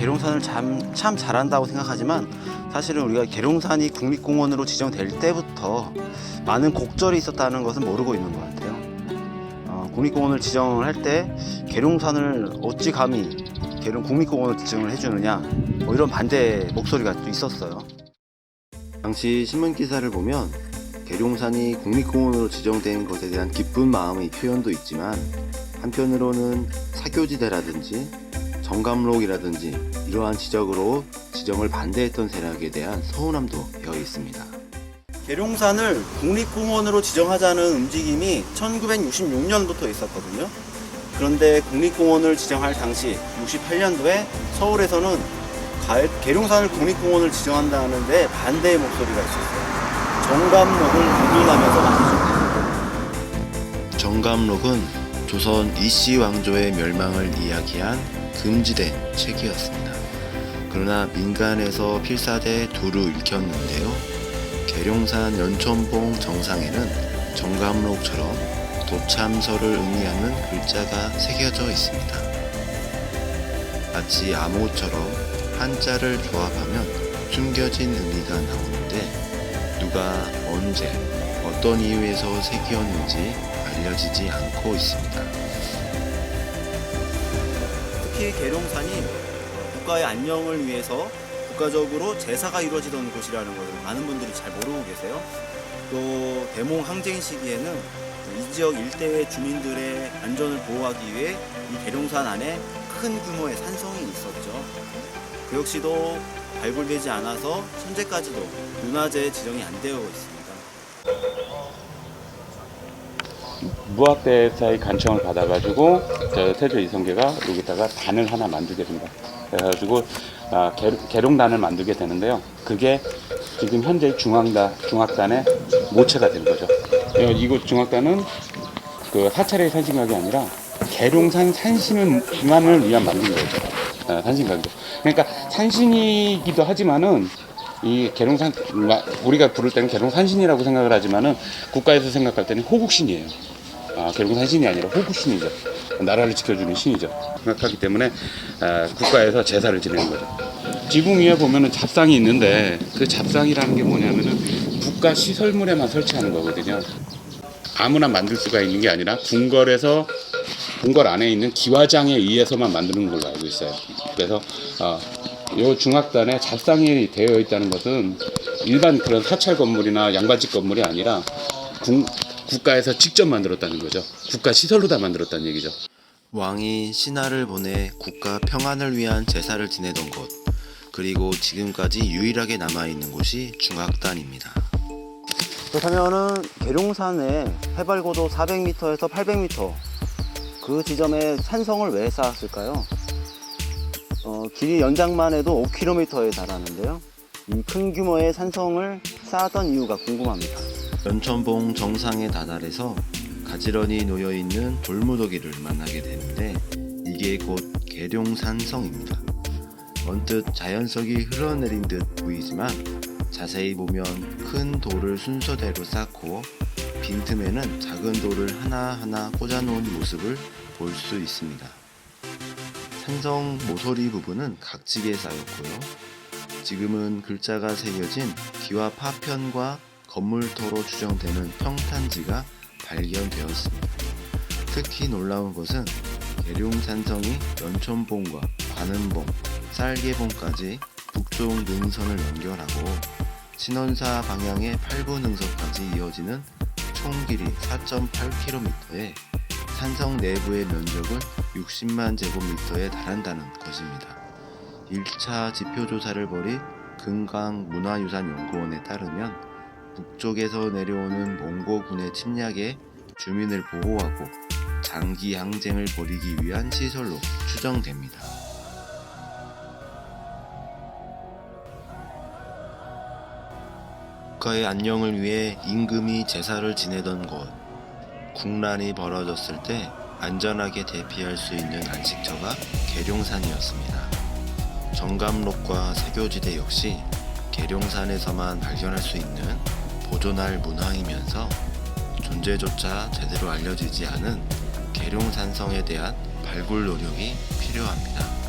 계룡산을 참 잘한다고 생각하지만 사실은 우리가 계룡산이 국립공원으로 지정될 때부터 많은 곡절이 있었다는 것은 모르고 있는 것 같아요. 국립공원을 지정을 할 때 계룡산을 어찌 감히 국립공원을 지정을 해주느냐 뭐 이런 반대 목소리가 또 있었어요. 당시 신문기사를 보면 계룡산이 국립공원으로 지정된 것에 대한 기쁜 마음의 표현도 있지만 한편으로는 사교지대라든지 정감록이라든지 이러한 지적으로 지정을 반대했던 세력에 대한 서운함도 배어 있습니다. 계룡산을 국립공원으로 지정하자는 움직임이 1966년부터 있었거든요. 그런데 국립공원을 지정할 당시 68년도에 서울에서는 계룡산을 국립공원을 지정한다는데 반대의 목소리가 있었어요. 정감록을 운운하면서 말이죠. 정감록은 조선 이씨 왕조의 멸망을 이야기한 금지된 책이었습니다. 그러나 민간에서 필사돼 두루 읽혔는데요. 계룡산 연천봉 정상에는 정감록처럼 도참서를 의미하는 글자가 새겨져 있습니다. 마치 암호처럼 한자를 조합하면 숨겨진 의미가 나오는데 누가 언제 어떤 이유에서 새겼는지 알려지지 않고 있습니다. 특히 계룡산이 국가의 안녕을 위해서 국가적으로 제사가 이루어지던 곳이라는 것을 많은 분들이 잘 모르고 계세요. 또 대몽 항쟁 시기에는 이 지역 일대의 주민들의 안전을 보호하기 위해 이 계룡산 안에 큰 규모의 산성이 있었죠. 그 역시도 발굴되지 않아서 현재까지도 문화재에 지정이 안 되어 있습니다. 무학대사의 간청을 받아가지고 태조 이성계가 여기다가 단을 하나 만들게 됩니다. 그래가지고 계룡단을 만들게 되는데요. 그게 지금 현재 중학단의 모체가 된 거죠. 이곳 중학단은 그 사찰의 산신각이 아니라 계룡산 산신만을 위한 만든 거죠. 산신각이죠. 그러니까 산신이기도 하지만은 이 계룡산 우리가 부를 때는 계룡산신이라고 생각을 하지만은 국가에서 생각할 때는 호국신이에요. 계룡산신이 아니라 호국신이죠. 나라를 지켜주는 신이죠. 생각하기 때문에 국가에서 제사를 지내는 거죠. 지붕 위에 보면은 잡상이 있는데 그 잡상이라는 게 뭐냐면은 국가 시설물에만 설치하는 거거든요. 아무나 만들 수가 있는 게 아니라 궁궐 안에 있는 기와장에 의해서만 만드는 걸로 알고 있어요. 그래서 이 중학단에 잡상이 되어 있다는 것은 일반 그런 사찰 건물이나 양반집 건물이 아니라 국가에서 직접 만들었다는 거죠. 국가 시설로 다 만들었다는 얘기죠. 왕이 신하를 보내 국가 평안을 위한 제사를 지내던 곳, 그리고 지금까지 유일하게 남아있는 곳이 중학단입니다. 그렇다면은 계룡산의 해발고도 400m에서 800m 그 지점에 산성을 왜 쌓았을까요? 길이 연장만 해도 5km에 달하는데요. 이 큰 규모의 산성을 쌓았던 이유가 궁금합니다. 연천봉 정상에 다다라서 가지런히 놓여있는 돌무더기를 만나게 되는데 이게 곧 계룡산성입니다. 언뜻 자연석이 흘러내린 듯 보이지만 자세히 보면 큰 돌을 순서대로 쌓고 빈틈에는 작은 돌을 하나하나 꽂아놓은 모습을 볼 수 있습니다. 산성 모서리 부분은 각지게 쌓였고요. 지금은 글자가 새겨진 기와 파편과 건물터로 추정되는 평탄지가 발견되었습니다. 특히 놀라운 것은 계룡산성이 연천봉과 관음봉, 쌀계봉까지 북쪽 능선을 연결하고 신원사 방향의 8부 능선까지 이어지는 총 길이 4.8km에 산성 내부의 면적은 60만 제곱미터에 달한다는 것입니다. 1차 지표조사를 벌인 금강문화유산연구원에 따르면 북쪽에서 내려오는 몽고군의 침략에 주민을 보호하고 장기 항쟁을 벌이기 위한 시설로 추정됩니다. 국가의 안녕을 위해 임금이 제사를 지내던 곳, 국난이 벌어졌을 때 안전하게 대피할 수 있는 안식처가 계룡산이었습니다. 정감록과 사교지대 역시 계룡산에서만 발견할 수 있는 보존할 문화이면서 존재조차 제대로 알려지지 않은 계룡산성에 대한 발굴 노력이 필요합니다.